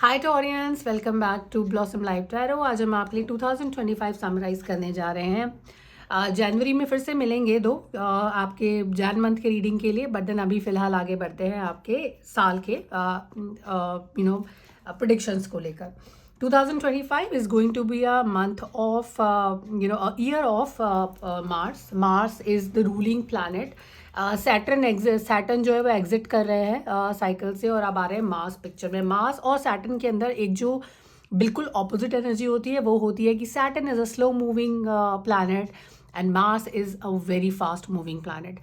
Hi Taurians, welcome back to Blossom Live Tarot. आज हम आपके लिए 2025 समराइज करने जा रहे हैं। जनवरी में फिर से मिलेंगे आपके जैन मंथ के रीडिंग के लिए, बट देन अभी फिलहाल आगे बढ़ते हैं आपके साल के प्रिडिक्शंस को लेकर। 2025 is going to be a month of a year of Mars. Mars is the ruling planet. Saturn जो है वो एग्जिट कर रहे हैं साइकिल से और अब आ रहे हैं मार्स पिक्चर में। मार्स और सैटर्न के अंदर एक जो बिल्कुल ऑपोजिट एनर्जी होती है वो होती है कि Saturn is a slow moving planet and Mars is a very fast moving planet.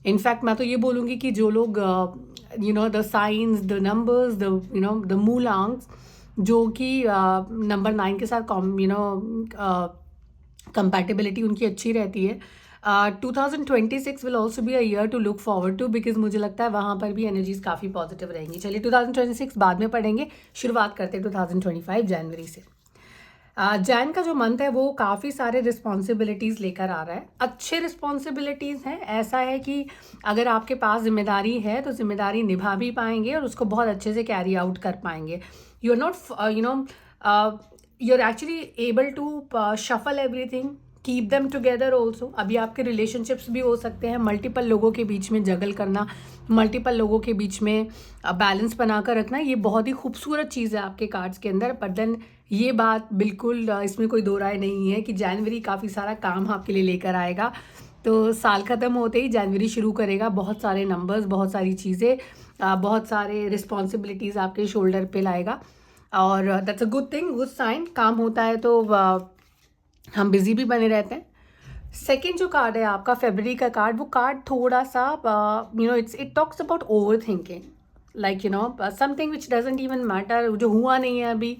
In fact मैं तो ये बोलूँगी कि जो लोग the science, the numbers, the मूलांक्स जो कि नंबर 9 के साथ कंपैटिबिलिटी उनकी अच्छी रहती है। 2026 will also be a year to look forward to, because मुझे लगता है वहाँ पर भी एनर्जीज काफ़ी पॉजिटिव रहेंगी। चलिए 2026 बाद में पढ़ेंगे, शुरुआत करते हैं 2025 जनवरी से। जैन का जो मंथ है वो काफ़ी सारे रिस्पॉन्सिबिलिटीज़ लेकर आ रहा है। अच्छे रिस्पॉन्सिबिलिटीज़ हैं, ऐसा है कि अगर आपके पास जिम्मेदारी है तो जिम्मेदारी निभा भी पाएंगे और उसको बहुत अच्छे से कैरी आउट कर पाएंगे। You are not you are actually able to shuffle everything, keep them together also. अभी आपके रिलेशनशिप्स भी हो सकते हैं, मल्टीपल लोगों के बीच में जगल करना, मल्टीपल लोगों के बीच में बैलेंस बनाकर रखना, ये बहुत ही खूबसूरत चीज़ है आपके कार्ड्स के अंदर। बट देन ये बात बिल्कुल इसमें कोई दो राय नहीं है कि जनवरी काफ़ी सारा काम आपके लिए लेकर आएगा। तो साल ख़त्म होते ही जनवरी शुरू करेगा, बहुत सारे नंबर्स, बहुत सारी चीज़ें, बहुत सारे रिस्पॉन्सिबिलिटीज़ आपके शोल्डर पे लाएगा और that's a good thing, good sign. काम होता है तो हम बिजी भी बने रहते हैं। सेकेंड जो कार्ड है आपका फरवरी का कार्ड, वो कार्ड थोड़ा सा it talks about over thinking, like something which doesn't even matter, जो हुआ नहीं है अभी,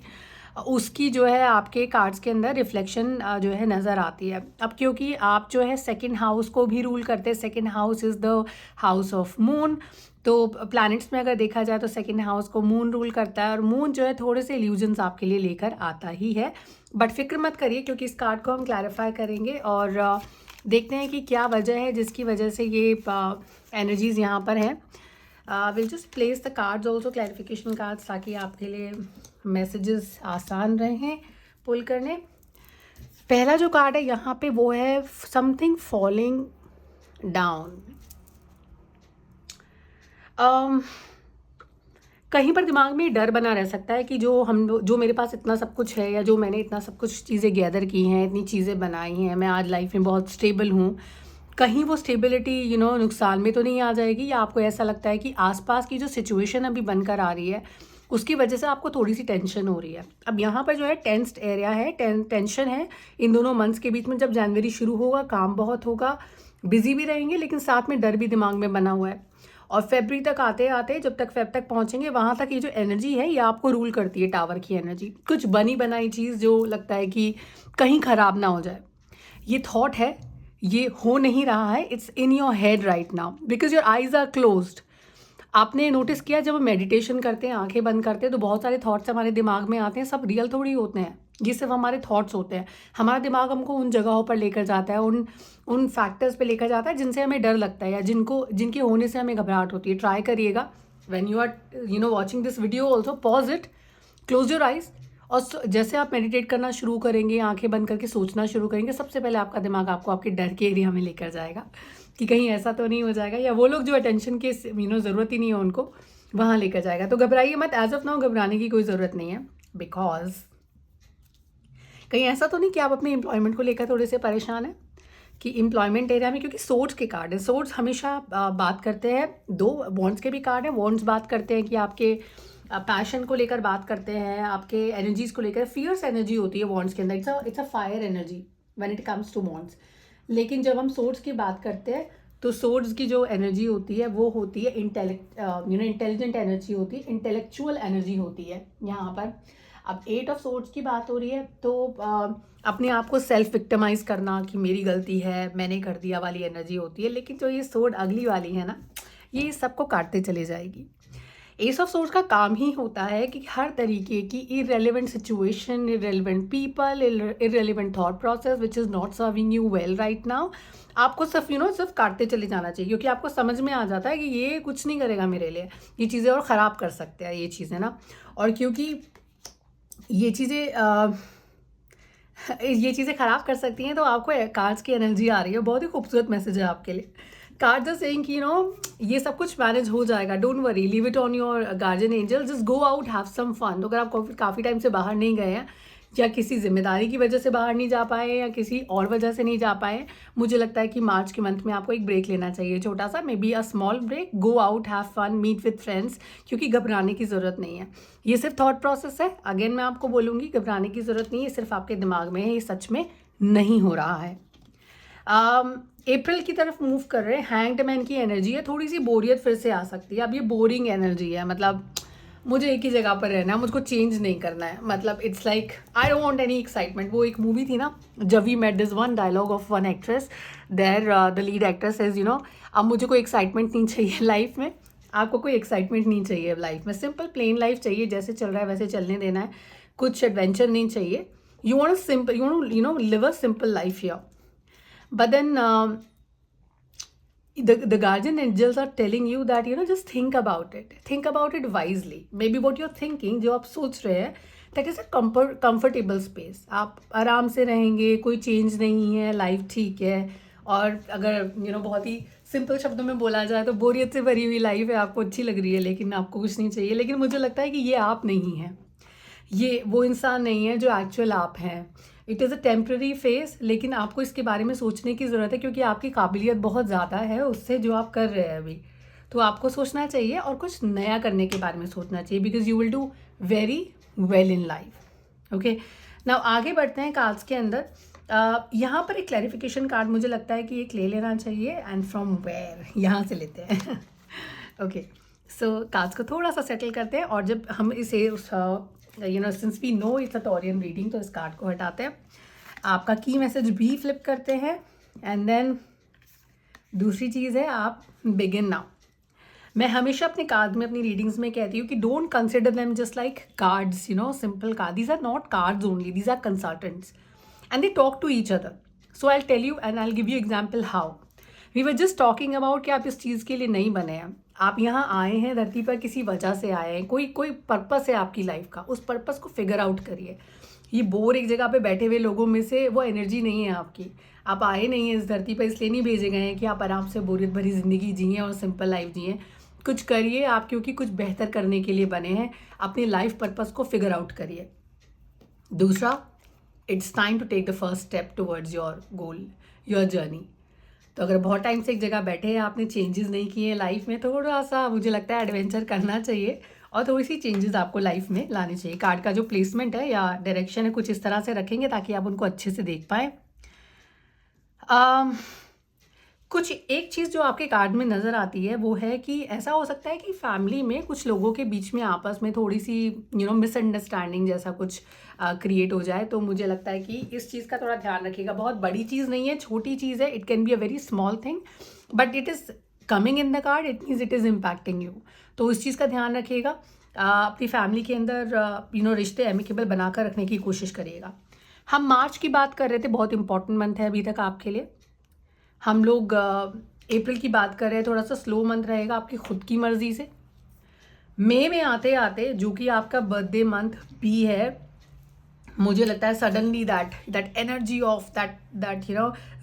उसकी जो है आपके कार्ड्स के अंदर रिफ्लेक्शन जो है नज़र आती है। अब क्योंकि आप जो है सेकंड हाउस को भी रूल करते हैं, second house is the house of moon. तो प्लैनेट्स में अगर देखा जाए तो सेकंड हाउस को मून रूल करता है और मून जो है थोड़े से इल्यूजन्स आपके लिए लेकर आता ही है। बट फिक्र मत करिए, क्योंकि इस कार्ड को हम क्लैरिफाई करेंगे और देखते हैं कि क्या वजह है जिसकी वजह से ये एनर्जीज़ यहाँ पर हैं। Will just place the cards also, clarification cards, ताकि आपके लिए मैसेजेस आसान रहें पुल करने। पहला जो कार्ड है यहाँ पे वो है समथिंग फॉलिंग डाउन। कहीं पर दिमाग में डर बना रह सकता है कि जो मेरे पास इतना सब कुछ है, या जो मैंने इतना सब कुछ चीज़ें गैदर की हैं, इतनी चीज़ें बनाई हैं, मैं आज लाइफ में बहुत स्टेबल हूँ, कहीं वो स्टेबिलिटी नुकसान में तो नहीं आ जाएगी। या आपको ऐसा लगता है कि आसपास की जो सिचुएशन अभी बनकर आ रही है उसकी वजह से आपको थोड़ी सी टेंशन हो रही है। अब यहाँ पर जो है टेंस्ड एरिया है, टेंशन है इन दोनों मंथ्स के बीच में। जब जनवरी शुरू होगा काम बहुत होगा, बिजी भी रहेंगे, लेकिन साथ में डर भी दिमाग में बना हुआ है। और फेब्रुअरी तक आते आते, जब तक फेब तक पहुँचेंगे, वहाँ तक ये जो एनर्जी है ये आपको रूल करती है, टावर की एनर्जी। कुछ बनी बनाई चीज़ जो लगता है कि कहीं ख़राब ना हो जाए, ये थॉट है, ये हो नहीं रहा है। It's in your head right now because your eyes are closed. आपने नोटिस किया जब हम मेडिटेशन करते हैं, आंखें बंद करते हैं, तो बहुत सारे थॉट्स हमारे दिमाग में आते हैं। सब रियल थोड़ी होते हैं, ये सिर्फ हमारे थॉट्स होते हैं। हमारा दिमाग हमको उन जगहों पर लेकर जाता है, उन फैक्टर्स पे लेकर जाता है जिनसे हमें डर लगता है या जिनके होने से हमें घबराहट होती है। ट्राई करिएगा, when you are watching this video also pause it, close your eyes, और जैसे आप मेडिटेट करना शुरू करेंगे, आंखें बंद करके सोचना शुरू करेंगे, सबसे पहले आपका दिमाग आपको आपके डर के एरिया में लेकर जाएगा कि कहीं ऐसा तो नहीं हो जाएगा, या वो लोग जो अटेंशन के ज़रूरत ही नहीं है उनको वहाँ लेकर जाएगा। तो घबराइए मत, एज ऑफ नाउ घबराने की कोई ज़रूरत नहीं है। बिकॉज कहीं ऐसा तो नहीं कि आप अपने एम्प्लॉयमेंट को लेकर थोड़े से परेशान हैं कि एम्प्लॉयमेंट एरिया में, क्योंकि सोर्स के कार्ड है। सोर्स हमेशा बात करते हैं, दो वॉन्ड्स के भी कार्ड हैं। वॉन्ड्स बात करते हैं कि आपके पैशन को लेकर बात करते हैं, आपके एनर्जीज को लेकर। फियर्स एनर्जी होती है वॉन्ड्स के अंदर, it's a fire energy when it comes to wands. लेकिन जब हम सोर्स की बात करते हैं तो सोर्स की जो एनर्जी होती है वो होती है इंटेलिजेंट एनर्जी होती है, इंटेलेक्चुअल एनर्जी होती है यहाँ पर। अब 8 ऑफ सोर्ड्स की बात हो रही है तो अपने आप को सेल्फ विक्टिमाइज करना कि मेरी गलती है, मैंने कर दिया वाली एनर्जी होती है। लेकिन जो ये सोर्ड अगली वाली है ना, ये सबको काटते चले जाएगी। एस ऑफ सोर्ड्स का काम ही होता है कि हर तरीके की irrelevant situation, irrelevant people, irrelevant thought process which is not serving you well right now, आपको सिर्फ सिर्फ काटते चले जाना चाहिए। क्योंकि आपको समझ में आ जाता है कि ये कुछ नहीं करेगा मेरे लिए, ये चीज़ें और ख़राब कर सकते हैं ये चीज़ें ना। और क्योंकि ये चीज़ें ये चीज़ें ख़राब कर सकती हैं। तो आपको कार्ड्स की एनर्जी आ रही है, बहुत ही खूबसूरत मैसेज है आपके लिए। कार्ड्स आर सेइंग कि ये सब कुछ मैनेज हो जाएगा, don't worry, leave it on your guardian angel, just go out, have some fun. तो अगर आप काफ़ी टाइम से बाहर नहीं गए हैं, या किसी जिम्मेदारी की वजह से बाहर नहीं जा पाए, या किसी और वजह से नहीं जा पाए, मुझे लगता है कि मार्च के मंथ में आपको एक ब्रेक लेना चाहिए, छोटा सा, maybe a small break, go out, have fun, meet with friends, क्योंकि घबराने की ज़रूरत नहीं है। ये सिर्फ थॉट प्रोसेस है। अगेन मैं आपको बोलूँगी, घबराने की ज़रूरत नहीं है, सिर्फ आपके दिमाग में है, ये सच में नहीं हो रहा है। अप्रैल की तरफ मूव कर रहे हैं, हैंग्ड मैन की एनर्जी है, थोड़ी सी बोरियत फिर से आ सकती है। अब ये बोरिंग एनर्जी है, मतलब मुझे एक ही जगह पर रहना है, मुझको चेंज नहीं करना है, मतलब it's like I don't want any excitement. वो एक मूवी थी ना, Jab We Met, this one dialogue of one actress there, the lead actor says, अब मुझे कोई एक्साइटमेंट नहीं चाहिए लाइफ में। आपको कोई एक्साइटमेंट नहीं चाहिए लाइफ में, सिंपल प्लेन लाइफ चाहिए, जैसे चल रहा है वैसे चलने देना है, कुछ एडवेंचर नहीं चाहिए। You want simple, live a simple life here. But then the guardian angels are telling you that just think about it wisely. Maybe what you're thinking, जो आप सोच रहे हैं, that is a comfortable space. आप आराम से रहेंगे, कोई चेंज नहीं है, लाइफ ठीक है। और अगर बहुत ही सिंपल शब्दों में बोला जाए तो बोरियत से भरी हुई लाइफ है, आपको अच्छी लग रही है, लेकिन आपको कुछ नहीं चाहिए। लेकिन मुझे लगता है कि ये आप नहीं है, ये वो इंसान नहीं है जो एक्चुअल आप हैं। It is a temporary face, लेकिन आपको इसके बारे में सोचने की ज़रूरत है, क्योंकि आपकी काबिलियत बहुत ज़्यादा है उससे जो आप कर रहे हैं अभी। तो आपको सोचना चाहिए और कुछ नया करने के बारे में सोचना चाहिए, because you will do very well in life. Okay, now आगे बढ़ते हैं कार्ड्स के अंदर। यहाँ पर एक क्लैरिफिकेशन कार्ड मुझे लगता है कि एक ले लेना चाहिए, एंड फ्रॉम वेयर, यहाँ से लेते हैं। ओके, सो कार्ड्स को थोड़ा सा सेटल करते हैं, और जब हम इसे उस since we know it's a Taurian reading, तो इस कार्ड को हटाते हैं, आपका की मैसेज भी फ्लिप करते हैं, एंड देन दूसरी चीज़ है आप बिगिन नाउ। मैं हमेशा अपने कार्ड में, अपनी रीडिंग्स में कहती हूँ कि don't consider them just like cards, simple card, these are not cards only, these are consultants and they talk to each other. So I tell you and I give you example how we were just talking about कि आप इस चीज़ के लिए नहीं बने हैं, आप यहाँ आए हैं धरती पर, किसी वजह से आए हैं, कोई पर्पस है आपकी लाइफ का, उस पर्पस को फिगर आउट करिए। ये बोर एक जगह पे बैठे हुए लोगों में से वो एनर्जी नहीं है आपकी। आप आए नहीं हैं इस धरती पर, इसलिए नहीं भेजे गए हैं कि आप आराम से बोरियत भरी ज़िंदगी जिए और सिंपल लाइफ जिए। कुछ करिए आप, क्योंकि कुछ बेहतर करने के लिए बने हैं। अपनी लाइफ पर्पस को फिगर आउट करिए। दूसरा, it's time to take the first step towards your goal, your journey. तो अगर बहुत टाइम से एक जगह बैठे हैं, आपने चेंजेस नहीं किए हैं लाइफ में, थोड़ा सा मुझे लगता है एडवेंचर करना चाहिए और थोड़ी सी चेंजेस आपको लाइफ में लाने चाहिए। कार्ड का जो प्लेसमेंट है या डायरेक्शन है, कुछ इस तरह से रखेंगे ताकि आप उनको अच्छे से देख पाएँ। कुछ एक चीज़ जो आपके कार्ड में नज़र आती है वो है कि ऐसा हो सकता है कि फैमिली में कुछ लोगों के बीच में आपस में थोड़ी सी मिसअंडरस्टैंडिंग जैसा कुछ क्रिएट हो जाए। तो मुझे लगता है कि इस चीज़ का थोड़ा ध्यान रखिएगा। बहुत बड़ी चीज़ नहीं है, छोटी चीज़ है, it can be a very small thing, but it is coming in the card, it means it is impacting you. तो इस चीज़ का ध्यान रखिएगा। अपनी फैमिली के अंदर रिश्ते एमिकेबल बनाकर रखने की कोशिश करिएगा। हम मार्च की बात कर रहे थे, बहुत इंपॉर्टेंट मंथ है अभी तक आपके लिए। हम लोग अप्रैल की बात कर रहे हैं, थोड़ा सा स्लो मंथ रहेगा आपकी खुद की मर्जी से। मई में आते आते, जो कि आपका बर्थडे मंथ भी है, मुझे लगता है suddenly that energy of that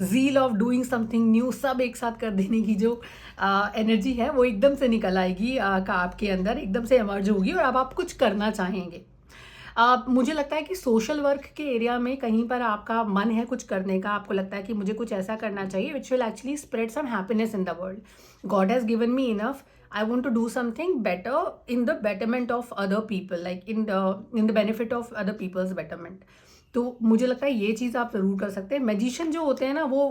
zeal of doing something new, सब एक साथ कर देने की जो एनर्जी है वो एकदम से निकल आएगी आपके अंदर, एकदम से इमर्ज होगी और अब आप कुछ करना चाहेंगे। मुझे लगता है कि सोशल वर्क के एरिया में कहीं पर आपका मन है कुछ करने का, आपको लगता है कि मुझे कुछ ऐसा करना चाहिए which will actually spread some happiness in the world. God has given me enough, I want to do something better in the betterment of other people, like in the benefit of other peoples betterment. तो मुझे लगता है ये चीज़ आप ज़रूर कर सकते हैं। मैजिशियन जो होते हैं ना, वो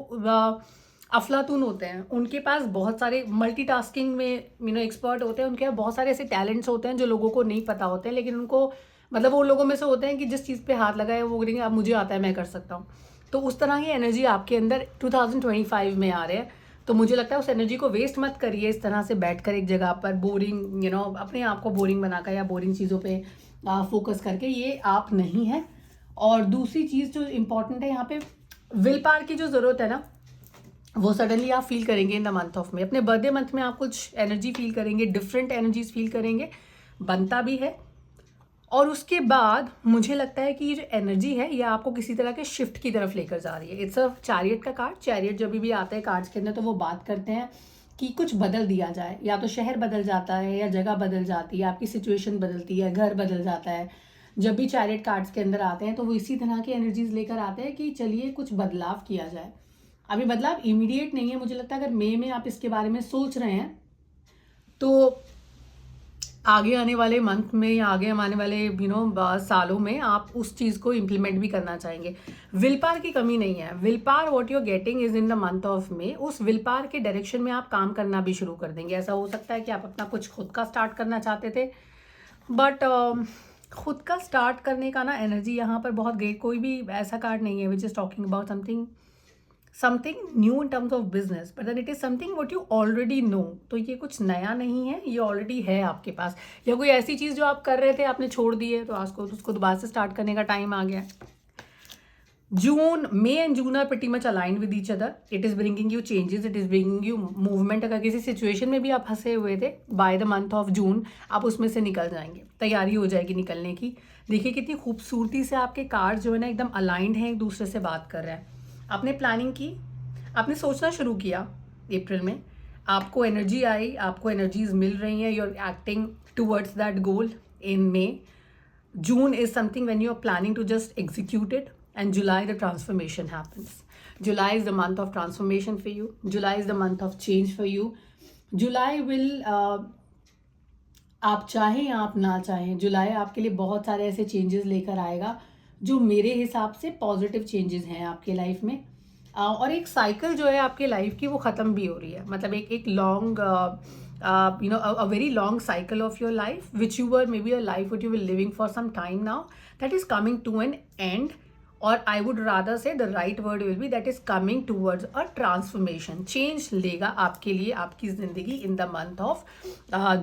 अफलातून होते हैं, उनके पास बहुत सारे मल्टीटास्किंग में एक्सपर्ट होते हैं, उनके पास बहुत सारे ऐसे टैलेंट्स होते हैं जो लोगों को नहीं पता होते हैं, लेकिन उनको मतलब वो लोगों में से होते हैं कि जिस चीज़ पे हाथ लगाए वो करेंगे, अब मुझे आता है, मैं कर सकता हूँ। तो उस तरह की एनर्जी आपके अंदर 2025 में आ रहे हैं। तो मुझे लगता है उस एनर्जी को वेस्ट मत करिए इस तरह से बैठकर एक जगह पर बोरिंग अपने आप को बोरिंग बनाकर या बोरिंग चीज़ों पे फोकस करके। ये आप नहीं है। और दूसरी चीज़ जो इम्पॉर्टेंट है यहाँ पे, विल पावर की जो ज़रूरत है ना, वो सडनली आप फील करेंगे इन द मंथ ऑफ में। अपने बर्थडे मंथ में आप कुछ एनर्जी फील करेंगे, डिफरेंट एनर्जीज फील करेंगे, बनता भी है। और उसके बाद मुझे लगता है कि ये जो एनर्जी है ये आपको किसी तरह के शिफ्ट की तरफ लेकर जा रही है। इट्स अ चैरियट का कार्ड। चैरियट जब भी आता है कार्ड्स के अंदर तो वो बात करते हैं कि कुछ बदल दिया जाए, या तो शहर बदल जाता है, या जगह बदल जाती है, आपकी सिचुएशन बदलती है, घर बदल जाता है। जब भी चैरियट कार्ड्स के अंदर आते हैं तो वो इसी तरह की एनर्जीज लेकर आते हैं कि चलिए कुछ बदलाव किया जाए। अभी बदलाव इमीडिएट नहीं है, मुझे लगता है अगर मई में आप इसके बारे में सोच रहे हैं तो आगे आने वाले मंथ में या आगे आने वाले सालों में आप उस चीज़ को इम्प्लीमेंट भी करना चाहेंगे। विल पावर की कमी नहीं है। Willpower what you are getting is in the month of May. उस विल पावर के डायरेक्शन में आप काम करना भी शुरू कर देंगे। ऐसा हो सकता है कि आप अपना कुछ खुद का स्टार्ट करना चाहते थे, बट खुद का स्टार्ट करने का ना एनर्जी यहाँ पर बहुत ग्रेट कोई भी ऐसा कार्ड नहीं है which is talking about something new in terms of business, but then it is something what you already know. तो ये कुछ नया नहीं है, ये ऑलरेडी है आपके पास। या कोई ऐसी चीज़ जो आप कर रहे थे आपने छोड़ दी है तो आज को उसको दोबारा से स्टार्ट करने का टाइम आ गया है। May and June are pretty much aligned with each other. It is bringing you changes, it is bringing you movement. अगर किसी सिचुएशन में भी आप फंसे हुए थे, by the month of June आप उसमें से निकल जाएंगे, तैयारी हो जाएगी निकलने की। देखिए कितनी खूबसूरती से आपके कार्ड जो है ना एकदम अलाइंड हैं, एक दूसरे से बात कर रहे हैं। आपने प्लानिंग की, आपने सोचना शुरू किया अप्रैल में, आपको एनर्जी आई, आपको एनर्जीज मिल रही हैं, you are acting towards that goal in May. June is something when you are planning to just execute it, and July the transformation happens. July is the month of transformation for you. July is the month of change for you. July will आप चाहें आप ना चाहें, जुलाई आपके लिए बहुत सारे ऐसे चेंजेस लेकर आएगा जो मेरे हिसाब से पॉजिटिव चेंजेस हैं आपके लाइफ में। और एक साइकिल जो है आपके लाइफ की वो ख़त्म भी हो रही है। मतलब एक long a very long cycle of your life, which you were maybe a life what you were living for some time now, that is coming to an end. और I would rather say the right word will be that is coming towards a transformation. Change लेगा आपके लिए आपकी ज़िंदगी in the month of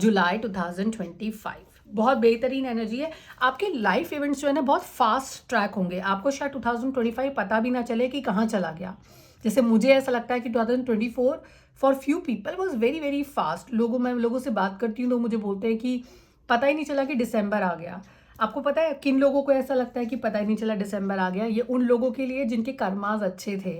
July 2025. बहुत बेहतरीन energy है। आपके लाइफ इवेंट्स जो है ना बहुत फास्ट ट्रैक होंगे। आपको शायद 2025 पता भी ना चले कि कहाँ चला गया। जैसे मुझे ऐसा लगता है कि 2024 for few people was very very fast. मैं लोगों से बात करती हूँ तो मुझे बोलते हैं कि पता ही नहीं चला कि दिसंबर आ गया। आपको पता है किन लोगों को ऐसा लगता है कि पता ही नहीं चला दिसंबर आ गया? ये उन लोगों के लिए जिनके कर्मास अच्छे थे,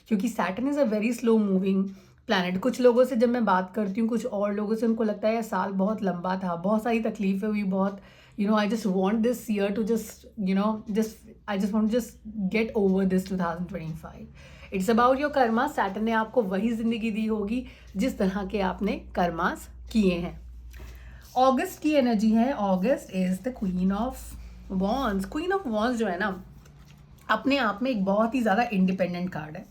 क्योंकि Saturn is a very slow moving planet. कुछ लोगों से जब मैं बात करती हूँ, कुछ और लोगों से, उनको लगता है यह साल बहुत लंबा था, बहुत सारी तकलीफें हुई, बहुत I just want this year to I just want just get over this 2025। It's about your karma. Saturn ने आपको वही जिंदगी दी होगी जिस तरह के आपने कर्मास किए हैं। अगस्त की एनर्जी है। August is the queen of wands. Queen of wands जो है ना अपने आप में एक बहुत ही ज़्यादा इंडिपेंडेंट कार्ड है,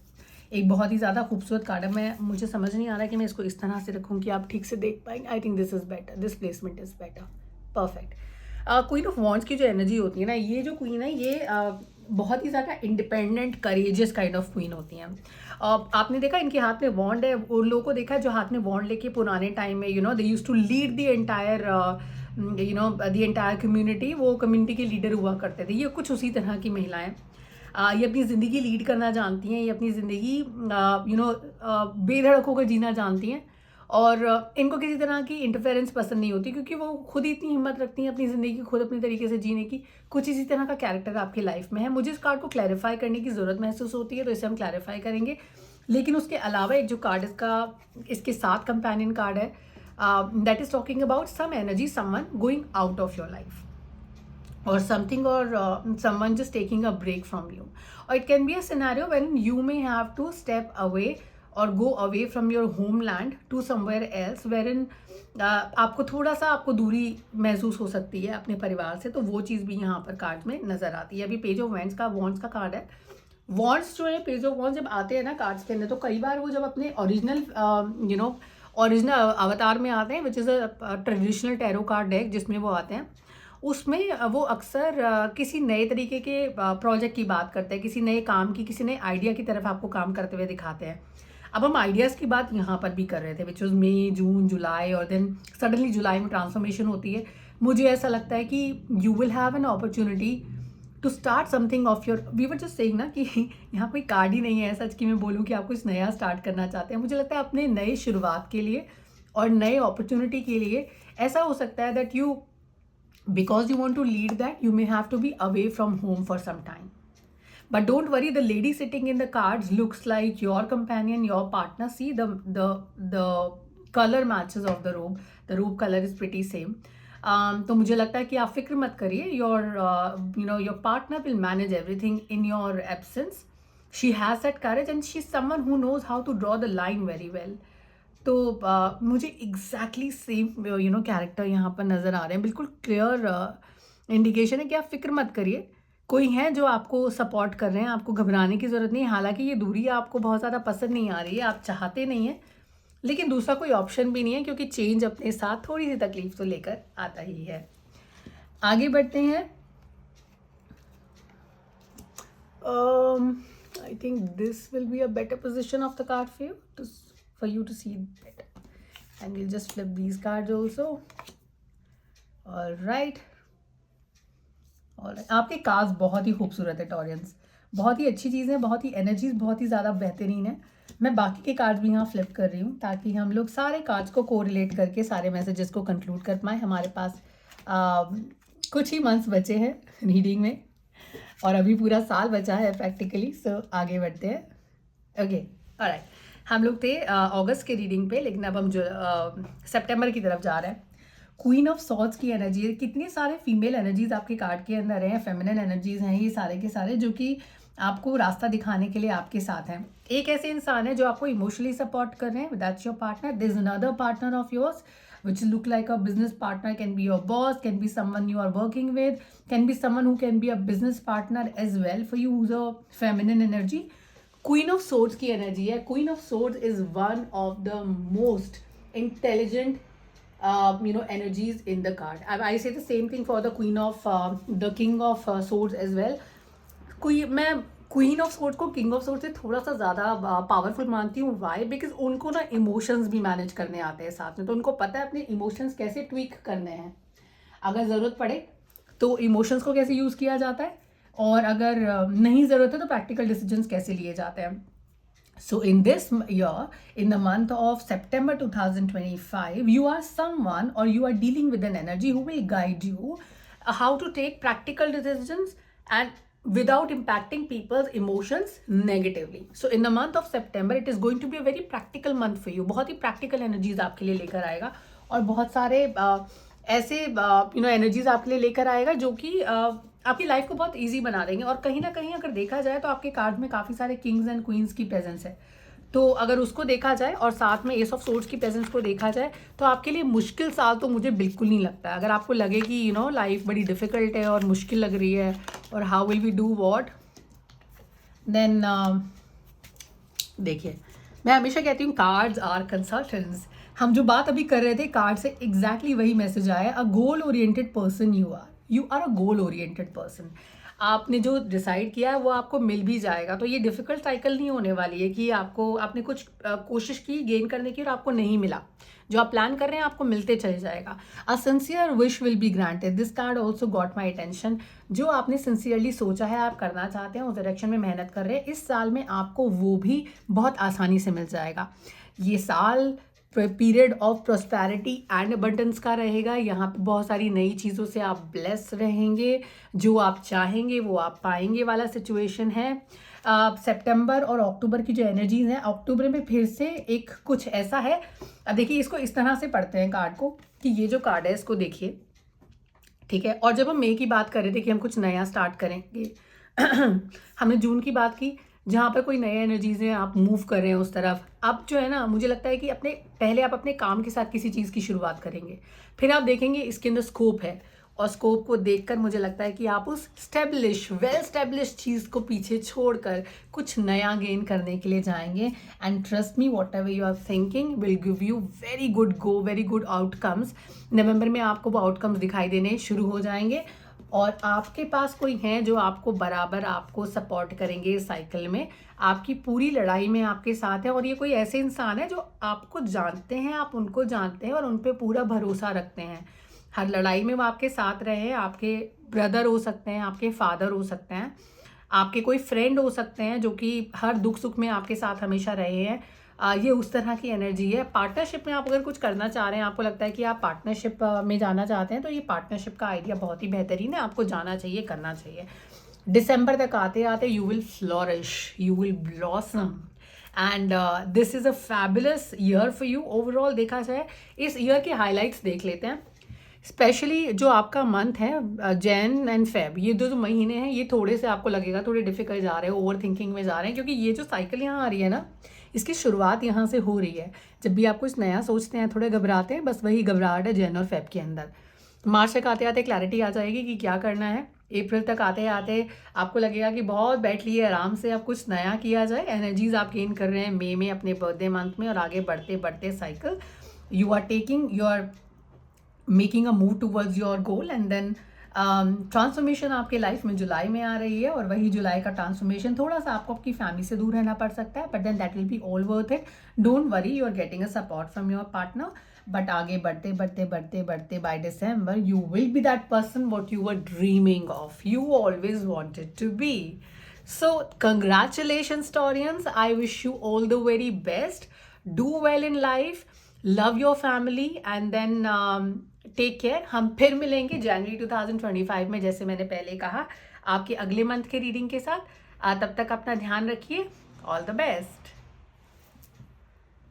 एक बहुत ही ज़्यादा खूबसूरत कार्ड है। मुझे समझ नहीं आ रहा कि मैं इसको इस तरह से रखूँ कि आप ठीक से देख पाएंगे। I think this is better, this placement is better, perfect. Queen of wands की जो एनर्जी होती है ना, ये जो क्वीन है ये बहुत ही ज़्यादा independent courageous kind of queen होती हैं। आपने देखा इनके हाथ में वॉन्ड है। उन लोगों को देखा जो हाथ में वॉन्ड लेके पुराने टाइम में they used to lead the entire the entire community. वो कम्युनिटी के लीडर हुआ करते थे। ये कुछ उसी तरह की महिलाएं, ये अपनी ज़िंदगी लीड करना जानती हैं, ये अपनी ज़िंदगी बेधड़क होकर जीना जानती हैं, और इनको किसी तरह की इंटरफेरेंस पसंद नहीं होती, क्योंकि वो खुद ही इतनी हिम्मत रखती हैं अपनी ज़िंदगी खुद अपनी तरीके से जीने की। कुछ इसी तरह का कैरेक्टर आपकी लाइफ में है। मुझे इस कार्ड को क्लैरिफाई करने की ज़रूरत महसूस होती है, तो इसे हम क्लैरिफाई करेंगे। लेकिन उसके अलावा एक जो कार्ड इसके साथ कंपेनियन कार्ड है, that is talking about some energy, someone going out of your life, or something, or someone just taking a break from you, or it can be a scenario when you may have to step away or go away from your homeland to somewhere else wherein आपको थोड़ा सा दूरी महसूस हो सकती है अपने परिवार से। तो वो चीज़ भी यहाँ पर कार्ड में नज़र आती है। अभी पेज ऑफ वॉन्ड्स का कार्ड है। वॉन्ड्स जो है, पेज ऑफ वॉन्ड्स जब आते हैं ना कार्ड्स के अंदर, तो कई बार वो जब अपने ओरिजिनल अवतार में आते हैं, which is a traditional tarot card deck जिसमें वो आते हैं, उसमें वो अक्सर किसी नए तरीके के प्रोजेक्ट की बात करते हैं, किसी नए काम की, किसी नए आइडिया की तरफ आपको काम करते हुए दिखाते हैं। अब हम आइडियाज़ की बात यहाँ पर भी कर रहे थे, विच वॉज मई, जून, जुलाई, और देन सडनली जुलाई में ट्रांसफॉर्मेशन होती है। मुझे ऐसा लगता है कि you will have an opportunity to start something of your, we were just saying ना कि यहाँ कोई कार्ड ही नहीं है सच कि मैं बोलूँ कि आप कुछ नया स्टार्ट करना चाहते हैं। मुझे लगता है अपने नए शुरुआत के लिए और नए अपॉर्चुनिटी के लिए ऐसा हो सकता है that you Because you want to lead that, you may have to be away from home for some time. But don't worry, the lady sitting in the cards looks like your companion, your partner. See, the color matches of the robe. The robe color is pretty same. तो मुझे लगता है कि आप फिक्र मत करिए. Your partner will manage everything in your absence. She has that courage and she's someone who knows how to draw the line very well. तो मुझे एग्जैक्टली सेम कैरेक्टर यहाँ पर नज़र आ रहे हैं. बिल्कुल क्लियर इंडिकेशन है कि आप फिक्र मत करिए. कोई है जो आपको सपोर्ट कर रहे हैं, आपको घबराने की ज़रूरत नहीं है. हालांकि ये दूरी आपको बहुत ज़्यादा पसंद नहीं आ रही है, आप चाहते नहीं हैं, लेकिन दूसरा कोई ऑप्शन भी नहीं है, क्योंकि चेंज अपने साथ थोड़ी सी तकलीफ तो लेकर आता ही है. आगे बढ़ते हैं. I think this will be a better position of the card for you to see better, and we'll just flip these cards also. All right. आपके कार्ड्स बहुत ही खूबसूरत है टॉरियंस, बहुत ही अच्छी चीज़ है, बहुत ही एनर्जीज बहुत ही ज़्यादा बेहतरीन है. मैं बाकी के कार्ड्स भी यहाँ फ्लिप कर रही हूँ ताकि हम लोग सारे कार्ड्स को कोरिलेट करके सारे मैसेजेस को कंक्लूड कर पाएँ. हमारे पास कुछ ही मंथ्स बचे हैं रीडिंग में और अभी पूरा साल बचा है प्रैक्टिकली. सो आगे बढ़ते हैं. Okay, alright. हम लोग थे अगस्त के रीडिंग पे, लेकिन अब हम जो सितंबर की तरफ जा रहे हैं. क्वीन ऑफ सॉर्ड्स की एनर्जी है. कितने सारे फीमेल एनर्जीज आपके कार्ड के अंदर हैं, फेमिनिन एनर्जीज हैं ये सारे के सारे, जो कि आपको रास्ता दिखाने के लिए आपके साथ हैं. एक ऐसे इंसान है जो आपको इमोशनली सपोर्ट कर रहे हैं. That's your partner. There is another partner of yours which look like a business partner. Can be your boss, can be someone you are working with, can be someone who can be a business partner as well for you, who's a feminine energy. Queen of Swords की energy है. Queen of Swords is one of the most intelligent energies in the card. I say the same thing for the Queen of the King of Swords as well. मैं queen of sword को king of sword से थोड़ा सा ज़्यादा powerful मानती हूँ. Y? Because उनको ना इमोशंस भी मैनेज करने आते हैं साथ में, तो उनको पता है अपने इमोशंस कैसे ट्विक करने हैं. अगर ज़रूरत पड़े तो इमोशंस को कैसे यूज़ किया जाता है, और अगर नहीं ज़रूरत है तो प्रैक्टिकल डिसीजंस कैसे लिए जाते हैं. So in this year, in the month of September 2025, you are someone or you are dealing with an energy who will guide you how to take practical decisions and without impacting people's emotions negatively. So in the month of September, it is going to be a very practical month for you. बहुत ही practical energies आपके लिए लेकर आएगा, और बहुत सारे ऐसे energies आपके लिए लेकर आएगा जो कि आपकी लाइफ को बहुत ईजी बना देंगे. और कहीं ना कहीं अगर देखा जाए तो आपके कार्ड में काफ़ी सारे किंग्स एंड क्वींस की प्रेजेंस है. तो अगर उसको देखा जाए और साथ में एस ऑफ सोर्ड्स की प्रेजेंस को देखा जाए तो आपके लिए मुश्किल साल तो मुझे बिल्कुल नहीं लगता है. अगर आपको लगे कि लाइफ बड़ी डिफ़िकल्ट है और मुश्किल लग रही है और how will we do what, then देखिए, मैं हमेशा कहती हूँ कार्ड्स आर कंसल्टेंट्स. हम जो बात अभी कर रहे थे कार्ड से एग्जैक्टली वही मैसेज आया. A goal oriented person you are a goal oriented person. आपने जो डिसाइड किया है वो आपको मिल भी जाएगा. तो ये डिफ़िकल्ट साइकिल नहीं होने वाली है कि आपने कुछ कोशिश की गेन करने की और आपको नहीं मिला. जो आप प्लान कर रहे हैं आपको मिलते चले जाएगा. अ sincere wish will be granted. This card also got my attention. जो आपने सिंसियरली सोचा है, आप करना चाहते हैं, उस डायरेक्शन में मेहनत कर रहे हैं, इस साल में आपको वो भी बहुत आसानी से मिल जाएगा. ये साल period of prosperity and abundance का रहेगा. यहाँ पे बहुत सारी नई चीज़ों से आप ब्लेस रहेंगे. जो आप चाहेंगे वो आप पाएंगे वाला सिचुएशन है. सितंबर और अक्टूबर की जो एनर्जीज हैं, अक्टूबर में फिर से एक कुछ ऐसा है. देखिए, इसको इस तरह से पढ़ते हैं कार्ड को कि ये जो कार्ड है इसको देखिए, ठीक है. और जब हम मई की बात कर रहे थे कि हम कुछ नया स्टार्ट करेंगे हमने जून की बात की जहाँ पर कोई नए एनर्जीज हैं, आप मूव कर रहे हैं उस तरफ. अब जो है ना, मुझे लगता है कि पहले आप अपने काम के साथ किसी चीज़ की शुरुआत करेंगे, फिर आप देखेंगे इसके अंदर स्कोप है, और स्कोप को देखकर मुझे लगता है कि आप उस वेल स्टेब्लिश चीज़ को पीछे छोड़कर कुछ नया गेन करने के लिए जाएंगे. And trust me, whatever you are thinking will give you very good outcomes. नवंबर में आपको वो आउटकम्स दिखाई देने शुरू हो जाएंगे, और आपके पास कोई हैं जो आपको बराबर आपको सपोर्ट करेंगे इस साइकिल में. आपकी पूरी लड़ाई में आपके साथ है, और ये कोई ऐसे इंसान है जो आपको जानते हैं, आप उनको जानते हैं और उन पर पूरा भरोसा रखते हैं. हर लड़ाई में वो आपके साथ रहे हैं. आपके ब्रदर हो सकते हैं, आपके फादर हो सकते हैं, आपके कोई फ्रेंड हो सकते हैं जो कि हर दुख सुख में आपके साथ हमेशा रहे हैं. ये उस तरह की एनर्जी है। पार्टनरशिप में आप अगर कुछ करना चाह रहे हैं, आपको लगता है कि आप पार्टनरशिप में जाना चाहते हैं, तो ये पार्टनरशिप का आइडिया बहुत ही बेहतरीन है, आपको जाना चाहिए, करना चाहिए। दिसंबर तक आते आते you will flourish, you will blossom and this is a fabulous year for you overall. देखा जाए इस ईयर के हाईलाइट्स देख लेते हैं। स्पेशली जो आपका मंथ है जैन एंड फेब, ये जो महीने हैं ये थोड़े से आपको लगेगा थोड़े डिफिकल्ट जा रहे हैं, ओवर थिंकिंग में जा रहे हैं, क्योंकि ये जो साइकिल यहाँ आ रही है ना, इसकी शुरुआत यहाँ से हो रही है। जब भी आप कुछ नया सोचते हैं थोड़े घबराते हैं, बस वही घबराहट है जैन और फेब के अंदर। मार्च तक आते आते क्लैरिटी आ जाएगी कि क्या करना है। अप्रैल तक आते आते आपको लगेगा कि बहुत बैठ लिए, आराम से अब कुछ नया किया जाए। एनर्जीज आप गेन कर रहे हैं मई में अपने बर्थडे मंथ में, और आगे बढ़ते बढ़ते cycle you are taking your making a move towards your goal and then transformation आपके लाइफ में जुलाई में आ रही है। और वही जुलाई का ट्रांसफॉर्मेशन थोड़ा सा आपको आपकी फैमिली से दूर रहना पड़ सकता है, but then that will be all worth it. Don't worry, you are getting a support from your partner. But आगे बढ़ते बढ़ते बढ़ते बढ़ते by December you will be that person what you are dreaming of, you always wanted to be. So congratulations Taurians, I wish you all the very best, do well in life, love your family and then take care. हम फिर मिलेंगे जनवरी 2025 में, जैसे मैंने पहले कहा, आपके अगले मंथ के रीडिंग के साथ। तब तक अपना ध्यान रखिए। All the best.